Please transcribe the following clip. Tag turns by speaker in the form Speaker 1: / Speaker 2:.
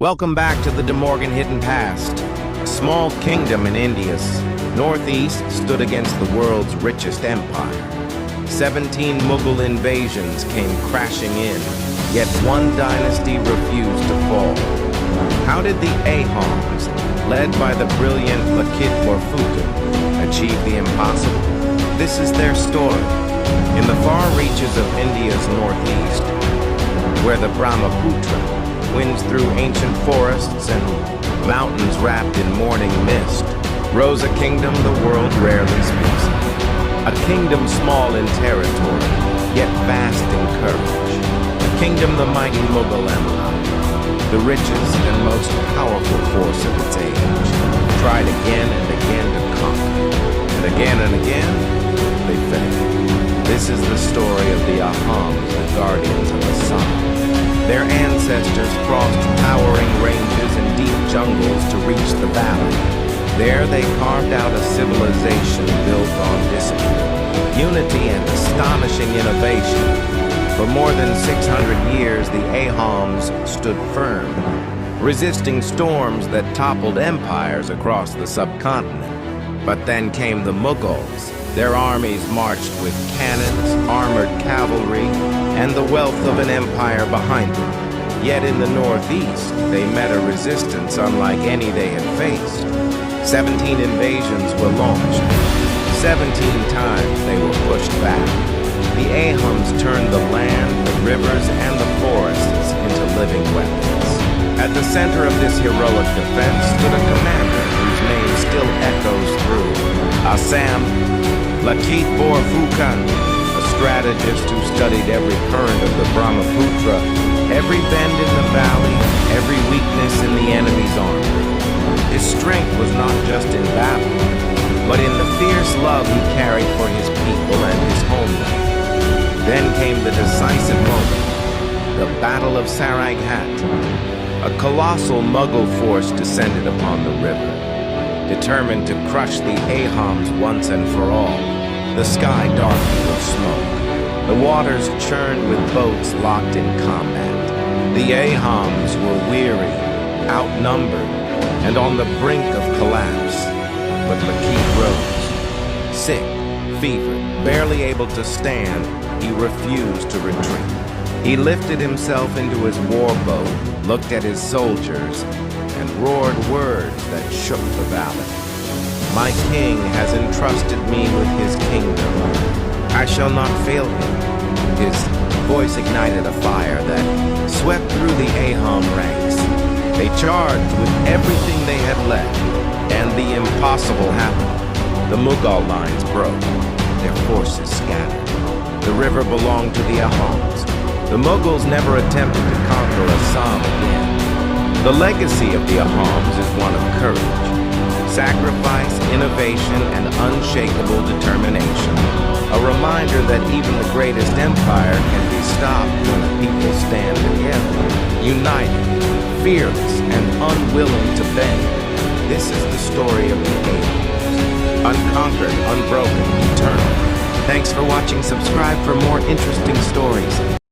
Speaker 1: Welcome back to the DeMorgan Hidden Past. A small kingdom in India's northeast stood against the world's richest empire. 17 Mughal invasions came crashing in, yet one dynasty refused to fall. How did the Ahoms, led by the brilliant Lachit Borphukan, achieve the impossible? This is their story. In the far reaches of India's northeast, where the Brahmaputra winds through ancient forests and mountains wrapped in morning mist, rose a kingdom the world rarely speaks of. A kingdom small in territory, yet vast in courage. A kingdom the mighty Mughal Empire, the richest and most powerful force of its age, tried again and again to conquer. And again, they failed. This is the story of the Ahoms, the guardians of the sun. Their ancestors crossed towering ranges and deep jungles to reach the valley. There they carved out a civilization built on discipline, unity, and astonishing innovation. For more than 600 years, the Ahoms stood firm, resisting storms that toppled empires across the subcontinent. But then came the Mughals. Their armies marched with cannons, armored cavalry, and the wealth of an empire behind them. Yet in the northeast, they met a resistance unlike any they had faced. 17 invasions were launched. 17 times they were pushed back. The Ahoms turned the land, the rivers, and the forests into living weapons. At the center of this heroic defense stood a commander whose name still echoes through. Lachit Borphukan, a strategist who studied every current of the Brahmaputra, every bend in the valley, every weakness in the enemy's armor. His strength was not just in battle, but in the fierce love he carried for his people and his homeland. Then came the decisive moment, the Battle of Saraighat. A colossal Mughal force descended upon the river, determined to crush the Ahoms once and for all. The sky darkened with smoke. The waters churned with boats locked in combat. The Ahoms were weary, outnumbered, and on the brink of collapse. But Lachit rose. Sick, fevered, barely able to stand, he refused to retreat. He lifted himself into his war boat, looked at his soldiers, and roared words that shook the valley. My king has entrusted me with his kingdom. I shall not fail him. His voice ignited a fire that swept through the Ahom ranks. They charged with everything they had left, and the impossible happened. The Mughal lines broke, their forces scattered. The river belonged to the Ahoms. The Mughals never attempted to conquer Assam again. The legacy of the Ahoms is one of courage, sacrifice, innovation, and unshakable determination. A reminder that even the greatest empire can be stopped when the people stand together, united, fearless, and unwilling to bend. This is the story of the Ahoms. Unconquered, unbroken, eternal. Thanks for watching. Subscribe for more interesting stories.